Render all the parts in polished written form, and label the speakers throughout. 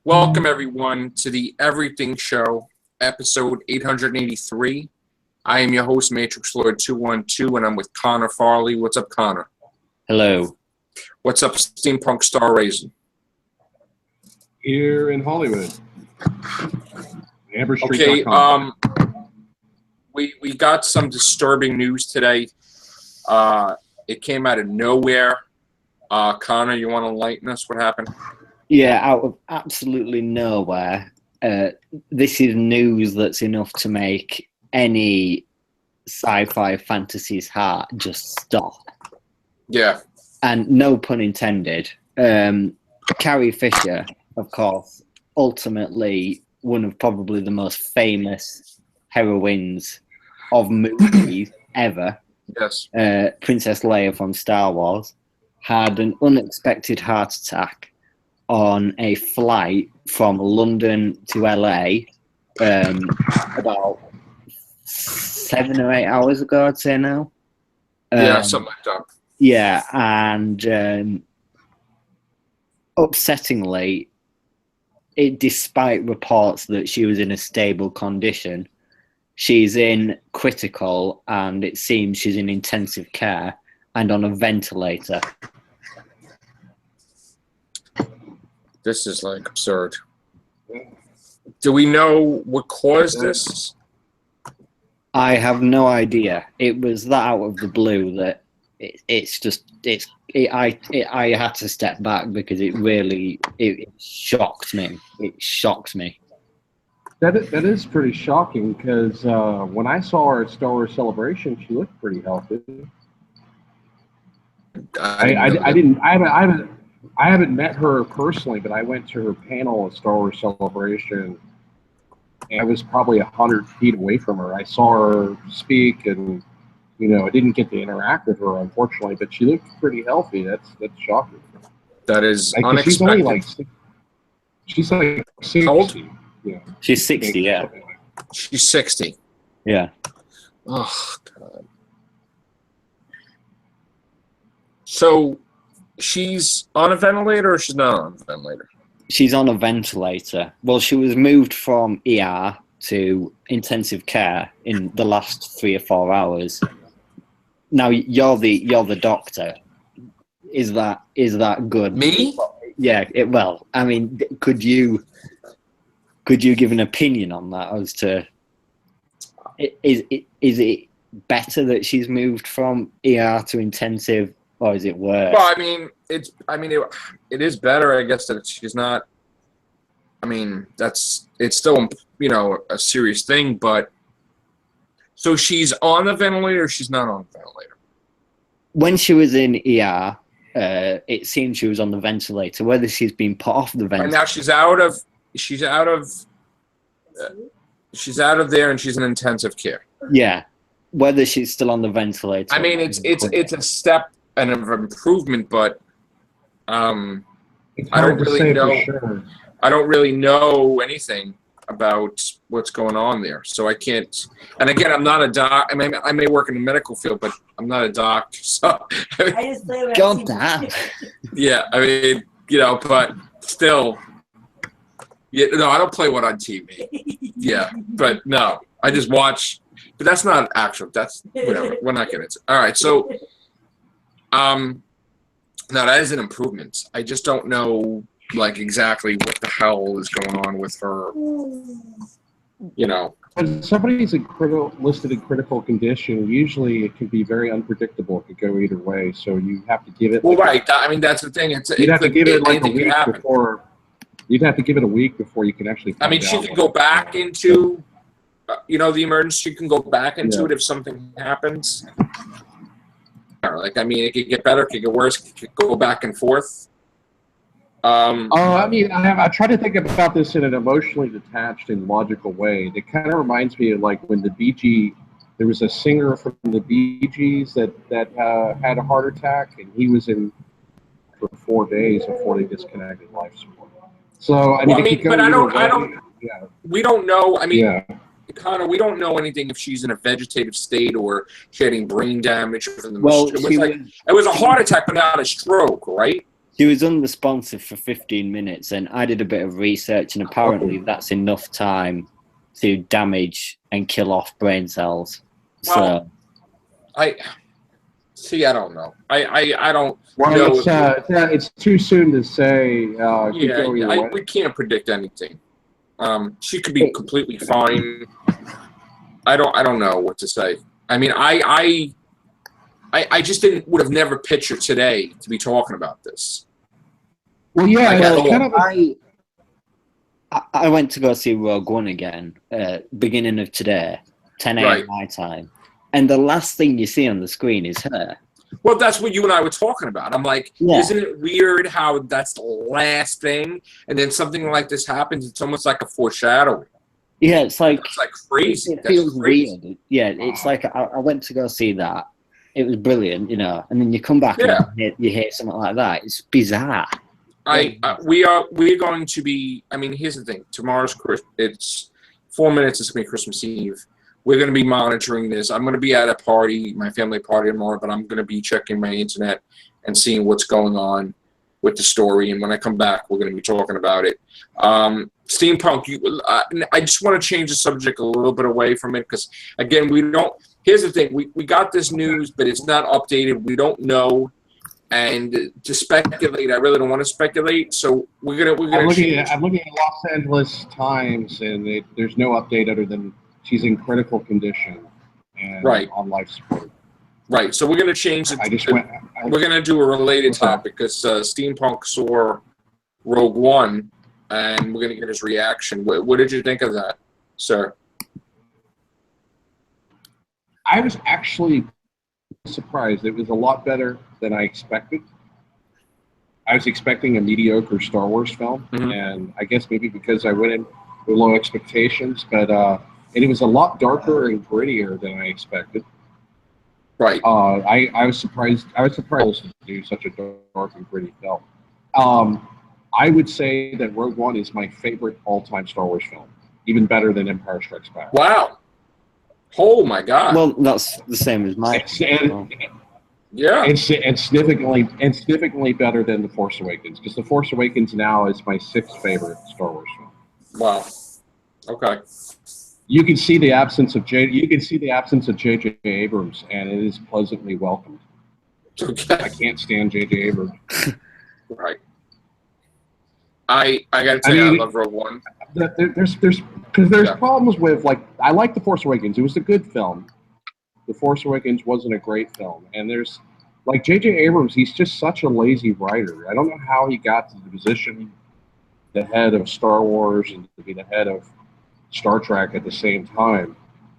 Speaker 1: Welcome, everyone, to the Everything Show, episode 883. I am your host, Matrix Lord 212, and I'm with Connor Farley. What's up, Connor?
Speaker 2: Hello.
Speaker 1: What's up, Steampunk Starraisin?
Speaker 3: Here in Hollywood.
Speaker 1: Okay, we got some disturbing news today. It came out of nowhere. Connor, you want to enlighten us? What happened?
Speaker 2: Yeah, out of absolutely nowhere. This is news that's enough to make any sci-fi fantasy's heart just stop.
Speaker 1: Yeah.
Speaker 2: And no pun intended. Carrie Fisher, of course, ultimately one of probably the most famous heroines of movies ever.
Speaker 1: Yes.
Speaker 2: Princess Leia from Star Wars had an unexpected heart attack on a flight from London to LA about 7 or 8 hours ago, I'd say now.
Speaker 1: Yeah, something like that.
Speaker 2: Yeah, and upsettingly, despite reports that she was in a stable condition, she's in critical, and it seems she's in intensive care and on a ventilator.
Speaker 1: This is like absurd. Do we know what caused this?
Speaker 2: I have no idea. It was that out of the blue that I had to step back because it shocked me. It shocked me.
Speaker 3: That is pretty shocking because when I saw her at Star Wars Celebration, she looked pretty healthy. I haven't met her personally, but I went to her panel at Star Wars Celebration, and I was probably 100 feet away from her. I saw her speak, and I didn't get to interact with her, unfortunately, but she looked pretty healthy. That's shocking.
Speaker 1: That is unexpected.
Speaker 3: She's like 60.
Speaker 1: How old?
Speaker 3: Yeah.
Speaker 2: She's 60, yeah.
Speaker 1: She's 60.
Speaker 2: Yeah.
Speaker 1: Oh, God. So she's on a ventilator or she's not on a ventilator?
Speaker 2: She's on a ventilator. Well, she was moved from ER to intensive care in the last 3 or 4 hours. Now you're the doctor. Is that good?
Speaker 1: Me?
Speaker 2: Yeah. Well, I mean, could you give an opinion on that as to is it better that she's moved from ER to intensive, or is it worse?
Speaker 1: Well, I mean, it is better, I guess, that she's not. I mean, it's still a serious thing, but so she's on the ventilator or she's not on the ventilator?
Speaker 2: When she was in ER, it seemed she was on the ventilator. Whether she's been put off the ventilator,
Speaker 1: and now she's out of there and she's in intensive care.
Speaker 2: Yeah, whether she's still on the ventilator.
Speaker 1: I mean, it's a step and of improvement, but I don't really know.
Speaker 3: Sure.
Speaker 1: I don't really know anything about what's going on there, so I can't. And again, I'm not a doc. I may work in the medical field, but I'm not a doctor. So,
Speaker 2: God damn.
Speaker 1: Yeah, I mean, but still, yeah. No, I don't play one on TV. Yeah, but no, I just watch. But that's not actual. That's whatever. We're not getting into. All right, so. Now that is an improvement. I just don't know, exactly what the hell is going on with her.
Speaker 3: When somebody's listed in critical condition, usually it can be very unpredictable. It could go either way. So you have to give it.
Speaker 1: Well, right. I mean, that's the thing.
Speaker 3: You'd have to give it a week before. You'd have to give it a week before you can actually.
Speaker 1: I mean, she could go back into, the emergency. She can go back into it if something happens. It could get better, it could get worse, it could go back and forth.
Speaker 3: I try to think about this in an emotionally detached and logical way. It kind of reminds me of when the Bee Gees, there was a singer from the Bee Gees that had a heart attack, and he was in for 4 days before they disconnected life support. So
Speaker 1: we don't know. I mean, Connor, we don't know anything if she's in a vegetative state or getting brain damage from the
Speaker 2: Well,
Speaker 1: machine. It was a heart attack, but not a stroke, right?
Speaker 2: She was unresponsive for 15 minutes, and I did a bit of research, and apparently that's enough time to damage and kill off brain cells.
Speaker 1: Well, I don't know. I don't know.
Speaker 3: It's too soon to say.
Speaker 1: We can't predict anything. She could be completely fine. I don't know what to say. I mean, I just would have never pictured today to be talking about this.
Speaker 3: Well, yeah,
Speaker 2: I went to go see Rogue One again, beginning of today, 10 a.m. my time, and the last thing you see on the screen is her.
Speaker 1: Well, that's what you and I were talking about. I'm like, Isn't it weird how that's the last thing, and then something like this happens? It's almost like a foreshadowing.
Speaker 2: Yeah, it's like
Speaker 1: crazy.
Speaker 2: It feels weird. Yeah, it's like I went to go see that. It was brilliant, you know, and then you come back and you hear something like that. It's bizarre.
Speaker 1: We're going to be. I mean, here's the thing. Tomorrow's it's 4 minutes. It's gonna be Christmas Eve. We're going to be monitoring this. I'm going to be at a party, my family party tomorrow, but I'm going to be checking my internet and seeing what's going on with the story. And when I come back, we're going to be talking about it. Steampunk, I just want to change the subject a little bit away from it because, again, here's the thing. We got this news, but it's not updated. We don't know. And to speculate, I really don't want to speculate. So we're going to change.
Speaker 3: I'm looking at Los Angeles Times, and there's no update other than she's in critical condition and on life support.
Speaker 1: Right. So we're going to change it. We're going to do a related topic because Steampunk saw Rogue One, and we're going to get his reaction. What did you think of that, sir?
Speaker 3: I was actually surprised. It was a lot better than I expected. I was expecting a mediocre Star Wars film, and I guess maybe because I went in with low expectations, but and it was a lot darker and grittier than I expected.
Speaker 1: Right.
Speaker 3: I was surprised. I was surprised to do such a dark and gritty film. I would say that Rogue One is my favorite all-time Star Wars film, even better than Empire Strikes Back.
Speaker 1: Wow. Oh my God.
Speaker 2: Well, that's the same as mine.
Speaker 1: And
Speaker 3: significantly better than The Force Awakens, because The Force Awakens now is my sixth favorite Star Wars film.
Speaker 1: Wow. Okay.
Speaker 3: You can see the absence of J.J. Abrams, and it is pleasantly welcomed.
Speaker 1: Okay.
Speaker 3: I can't stand J.J. Abrams.
Speaker 1: Right. I gotta tell you, I love Rogue One.
Speaker 3: There's problems with, like, I like The Force Awakens. It was a good film. The Force Awakens wasn't a great film, and there's, like, J.J. Abrams. He's just such a lazy writer. I don't know how he got to the position, the head of Star Wars, and to be the head of Star Trek at the same time,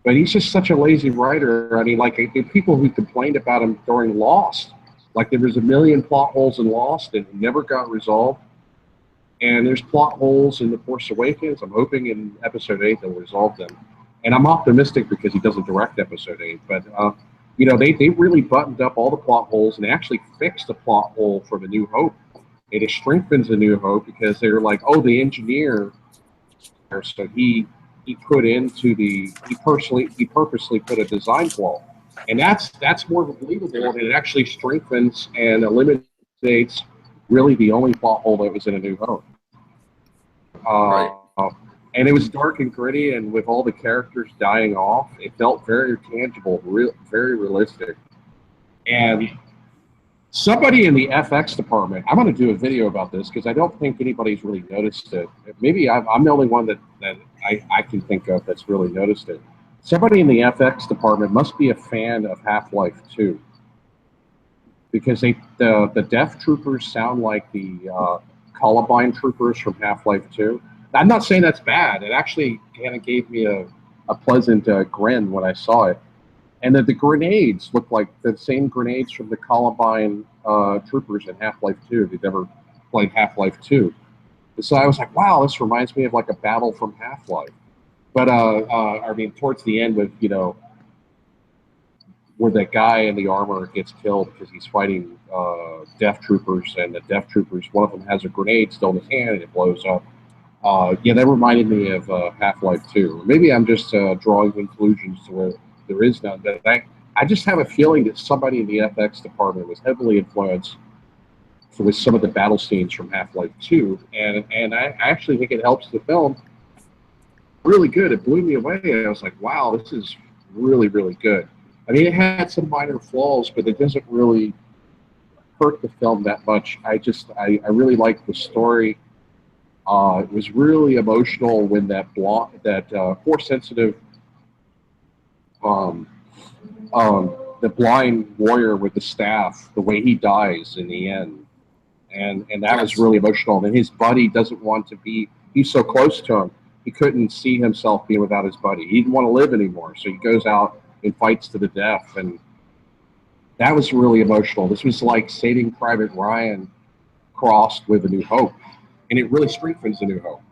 Speaker 3: but he's just such a lazy writer. I mean, like, the people who complained about him during Lost, like, there was a million plot holes in Lost and it never got resolved, and there's plot holes in The Force Awakens. I'm hoping in Episode 8 they'll resolve them, and I'm optimistic because he doesn't direct Episode 8, but you know, they really buttoned up all the plot holes, and they actually fixed the plot hole for The New Hope. It strengthens The New Hope because they were like, oh, the engineer, so he purposely put a design flaw, and that's more believable, and it actually strengthens and eliminates really the only plot hole that was in A New Hope. And it was dark and gritty, and with all the characters dying off, it felt very tangible, very realistic. And somebody in the FX department, I'm going to do a video about this because I don't think anybody's really noticed it. Maybe I'm the only one that I can think of that's really noticed it. Somebody in the FX department must be a fan of Half-Life 2, because the Death Troopers sound like the Columbine Troopers from Half-Life 2. I'm not saying that's bad. It actually kind of gave me a pleasant grin when I saw it. And that the grenades look like the same grenades from the Columbine Troopers in Half-Life 2, if you've ever played Half-Life 2. So I was like, wow, this reminds me of like a battle from Half-Life. But, I mean, towards the end with, you know, where that guy in the armor gets killed because he's fighting Death Troopers, and the Death Troopers, one of them has a grenade still in his hand, and it blows up. Yeah, that reminded me of Half-Life 2. Maybe I'm just drawing conclusions to where there is none. But I just have a feeling that somebody in the FX department was heavily influenced with some of the battle scenes from Half-Life 2, and I actually think it helps the film really good. It blew me away. I was like, wow, this is really, really good. I mean, it had some minor flaws, but it doesn't really hurt the film that much. I really liked the story. It was really emotional when that force sensitive, um, the blind warrior with the staff, the way he dies in the end, and that was really emotional. And his buddy doesn't want to be. He's so close to him, he couldn't see himself being without his buddy. He didn't want to live anymore, so he goes out and fights to the death. And that was really emotional. This was like Saving Private Ryan crossed with A New Hope, and it really strengthens A New Hope,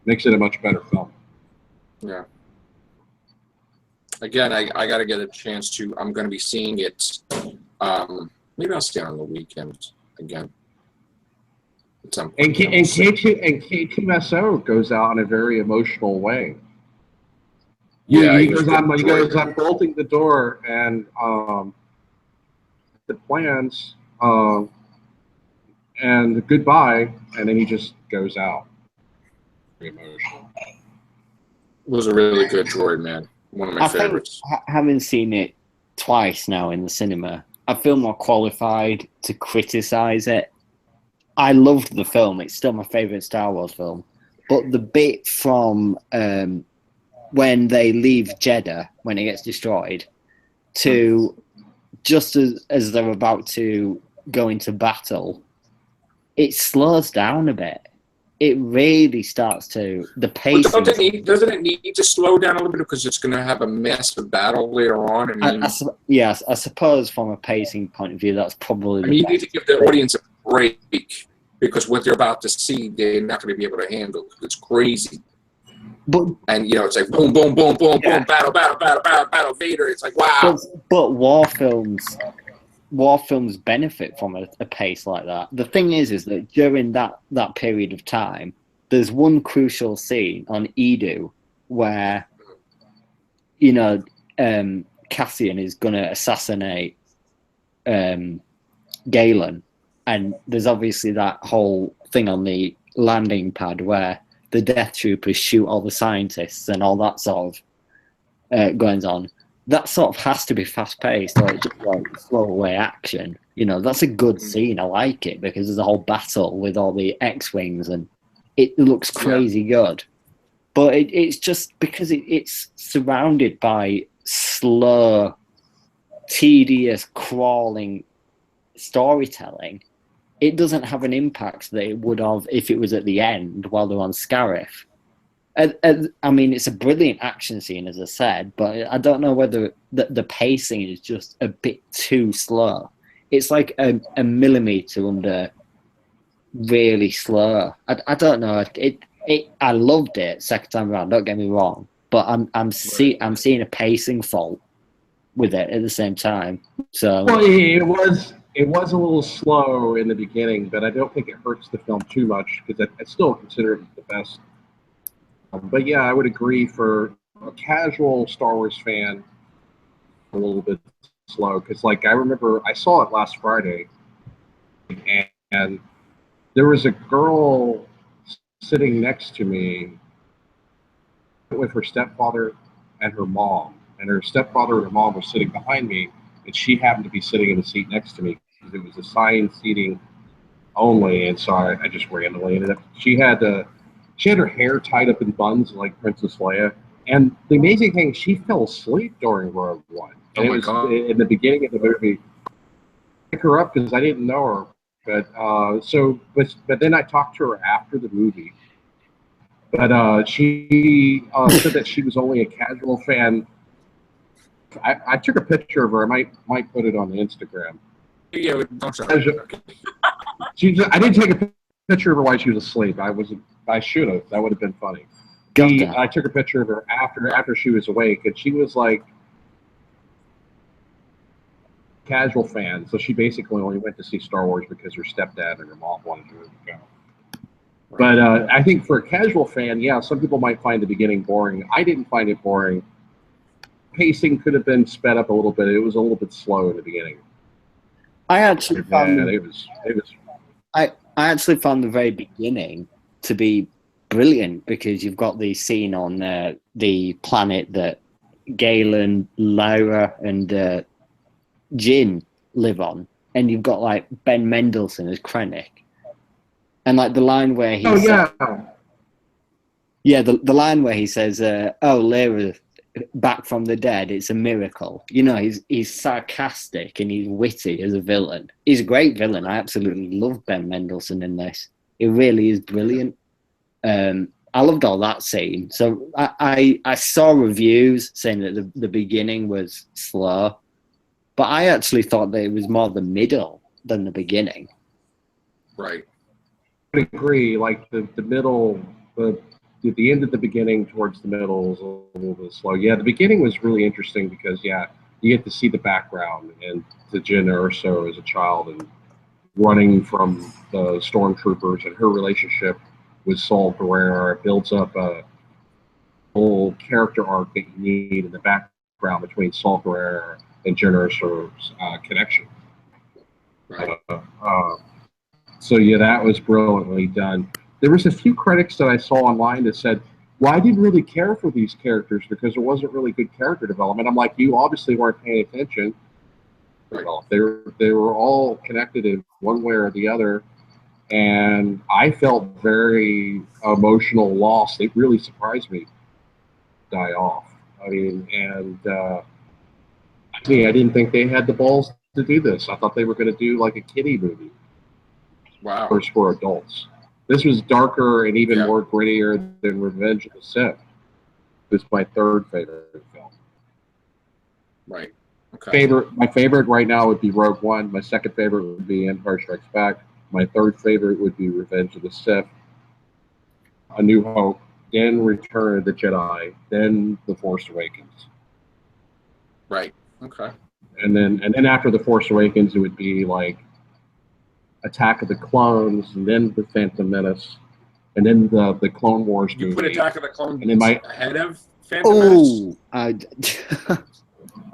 Speaker 3: makes it a much better film.
Speaker 1: Yeah. Again, I got to get a chance to. I'm going to be seeing it. Maybe I'll see it on the weekend again.
Speaker 3: And K2SO goes out in a very emotional way.
Speaker 1: Yeah,
Speaker 3: he goes on bolting the door and the plans and goodbye, and then he just goes out. Very emotional.
Speaker 1: It was a really good droid, man. One of my favorites.
Speaker 2: Having seen it twice now in the cinema, I feel more qualified to criticize it. I loved the film. It's still my favorite Star Wars film. But the bit from when they leave Jeddah, when it gets destroyed, to just as they're about to go into battle, it slows down a bit. It really starts to the pace.
Speaker 1: Doesn't it need to slow down a little bit because it's going to have a massive battle later on? I mean,
Speaker 2: yes, I suppose from a pacing point of view, that's probably.
Speaker 1: I mean, you need to give the audience a break because what they're about to see, they're not going to be able to handle. It's crazy. And you know, it's like boom, boom, boom, boom, boom, battle, Vader. It's like wow.
Speaker 2: But war films benefit from a pace like that. The thing is that during that period of time, there's one crucial scene on Edu where, you know, Cassian is going to assassinate Galen, and there's obviously that whole thing on the landing pad where the Death Troopers shoot all the scientists and all that sort of goings on. That sort of has to be fast-paced, or just like slow-away action. You know, that's a good scene. I like it because there's a whole battle with all the X-Wings, and it looks crazy good. But it's just because it's surrounded by slow, tedious, crawling storytelling, it doesn't have an impact that it would have if it was at the end while they're on Scarif. I mean, it's a brilliant action scene, as I said, but I don't know whether the pacing is just a bit too slow. It's like a millimeter under really slow. I don't know. I loved it second time around. Don't get me wrong, but I'm seeing a pacing fault with it at the same time. So
Speaker 3: well, it was a little slow in the beginning, but I don't think it hurts the film too much because I still consider it the best. But yeah, I would agree for a casual Star Wars fan, a little bit slow because, like, I remember I saw it last Friday, and there was a girl sitting next to me with her stepfather and her mom, and her stepfather and her mom were sitting behind me, and she happened to be sitting in the seat next to me because it was assigned seating only, and so I just randomly ended up. She had her hair tied up in buns like Princess Leia. And the amazing thing, she fell asleep during Rogue One. And it was in the beginning of the movie. I pick her up because I didn't know her. But then I talked to her after the movie. But she said that she was only a casual fan. I took a picture of her. I might put it on the Instagram.
Speaker 1: Yeah, don't show
Speaker 3: I didn't take a picture of her while she was asleep. I should have. That would have been funny. I took a picture of her after she was awake, and she was like casual fan. So she basically only went to see Star Wars because her stepdad and her mom wanted her to go. But I think for a casual fan, yeah, some people might find the beginning boring. I didn't find it boring. Pacing could have been sped up a little bit. It was a little bit slow in the beginning.
Speaker 2: I actually found
Speaker 3: And it was.
Speaker 2: I actually found the very beginning to be brilliant because you've got the scene on the planet that Galen, Lyra, and Jin live on, and you've got like Ben Mendelsohn as Krennic, and like the line where he the line where he says, "Oh, Lyra back from the dead, it's a miracle." You know, he's sarcastic and he's witty as a villain. He's a great villain. I absolutely love Ben Mendelsohn in this. It really is brilliant. I loved all that scene. So I saw reviews saying that the beginning was slow, but I actually thought that it was more the middle than the beginning.
Speaker 1: Right.
Speaker 3: I agree. Like the middle, the end of the beginning towards the middle was a little bit slow. Yeah, the beginning was really interesting because you get to see the background and to Jyn Erso as a child and running from the stormtroopers and her relationship with Saul Guerrero. It builds up a whole character arc that you need in the background between Saul Guerrero and Jyn Erso's connection.
Speaker 1: Right.
Speaker 3: So yeah, that was brilliantly done. There was a few critics that I saw online that said, well, I didn't really care for these characters because there wasn't really good character development. I'm like, you obviously weren't paying attention.
Speaker 1: Right.
Speaker 3: Well, they were all connected in one way or the other, and I felt very emotional loss. It really surprised me to die off. I mean, and I didn't think they had the balls to do this. I thought they were going to do like a kiddie movie.
Speaker 1: Wow.
Speaker 3: First for adults. This was darker and even more grittier than Revenge of the Sith. It's my third favorite film.
Speaker 1: Right. Okay.
Speaker 3: My favorite right now would be Rogue One. My second favorite would be Empire Strikes Back. My third favorite would be Revenge of the Sith, A New Hope, then Return of the Jedi, then The Force Awakens.
Speaker 1: Right. Okay.
Speaker 3: And then after The Force Awakens, it would be like Attack of the Clones, and then The Phantom Menace, and then the Clone Wars movie.
Speaker 1: You put Attack of the Clones
Speaker 3: and then
Speaker 1: ahead of Phantom Menace?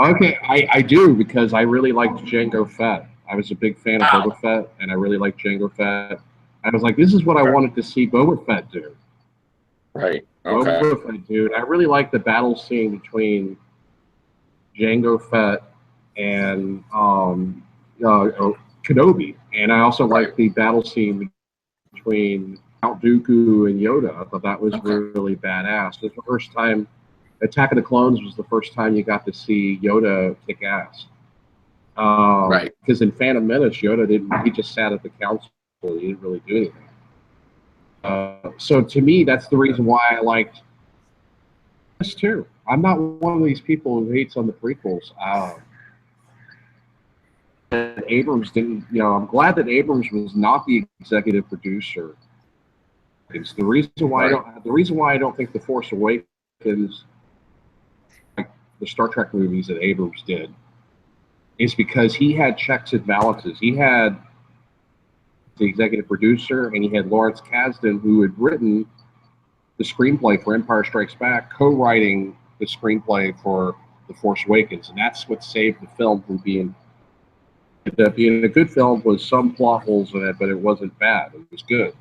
Speaker 3: Okay, I do because I really liked Jango Fett. I was a big fan of Boba Fett, and I really liked Jango Fett. I was like, this is what I wanted to see Boba Fett do.
Speaker 1: Right. Okay.
Speaker 3: Boba Fett, dude. I really liked the battle scene between Jango Fett and Kenobi, and I also liked the battle scene between Count Dooku and Yoda. I thought that was really badass. It was the first time. Attack of the Clones was the first time you got to see Yoda kick ass. Right. Because in Phantom Menace, Yoda didn't. He just sat at the council. He didn't really do anything. So to me, that's the reason why I liked this too. I'm not one of these people who hates on the prequels. Abrams didn't. I'm glad that Abrams was not the executive producer. It's the reason why I don't think The Force Awakens, like the Star Trek movies that Abrams did, is because he had checks and balances. He had the executive producer, and he had Lawrence Kasdan, who had written the screenplay for Empire Strikes Back, co-writing the screenplay for The Force Awakens, and that's what saved the film from being a good film. Was some plot holes in it, but it wasn't bad. It was good.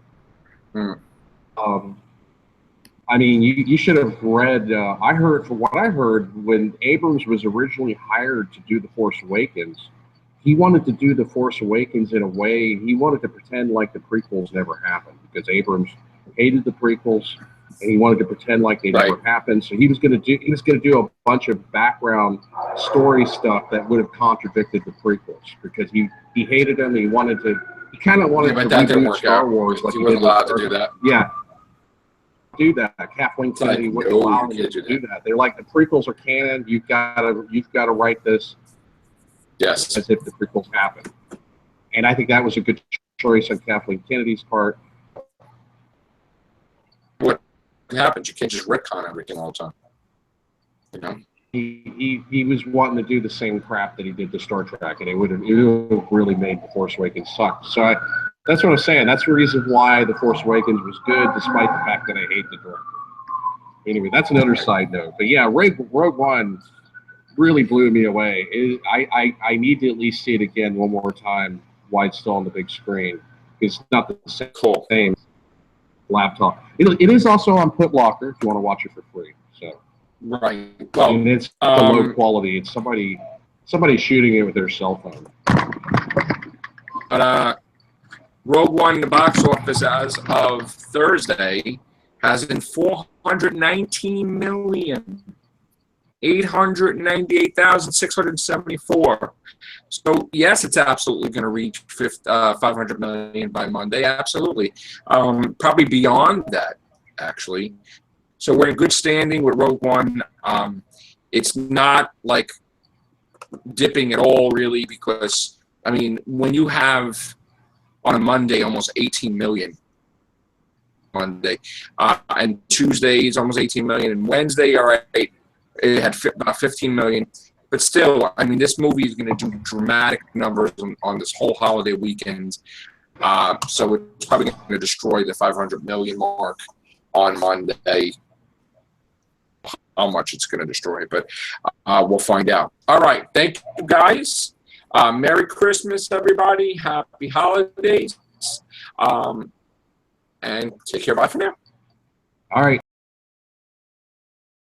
Speaker 3: You should have read. I heard, from what I heard, when Abrams was originally hired to do The Force Awakens, he wanted to do The Force Awakens in a way. He wanted to pretend like the prequels never happened, because Abrams hated the prequels, and he wanted to pretend like they never happened. So he was going to do a bunch of background story stuff that would have contradicted the prequels, because he hated them. He kind of wanted to reboot Star Wars. Like
Speaker 1: he wasn't allowed to do that.
Speaker 3: Yeah. Do that. Kathleen Kennedy wouldn't allow him to do that. They're like, the prequels are canon. You've got to write this as if the prequels happened. And I think that was a good choice on Kathleen Kennedy's part.
Speaker 1: What happens? You can't just retcon everything all the time. You know.
Speaker 3: He was wanting to do the same crap that he did to Star Trek, and it would have really made The Force Awakens suck. So That's what I'm saying. That's the reason why The Force Awakens was good, despite the fact that I hate the director. Anyway, that's another side note. But yeah, Rogue One really blew me away. I need to at least see it again one more time while it's still on the big screen. It's not the same laptop. It is also on Putlocker if you want to watch it for free. So
Speaker 1: right. Well,
Speaker 3: and it's the low quality. It's somebody shooting it with their cell phone.
Speaker 1: But Rogue One in the box office as of Thursday has been 419,898,674. So yes, it's absolutely going to reach 500 million by Monday. Absolutely, probably beyond that, actually. So we're in good standing with Rogue One. It's not like dipping at all, really, because I mean, when you have on a Monday almost 18 million. Monday, and Tuesday is almost 18 million, and Wednesday, all right, it had about 15 million. But still, I mean, this movie is going to do dramatic numbers on this whole holiday weekend. So it's probably going to destroy the 500 million mark on Monday. How much it's going to destroy, but we'll find out. All right, thank you guys. Merry Christmas, everybody. Happy holidays. And take care. Bye for now.
Speaker 3: All right.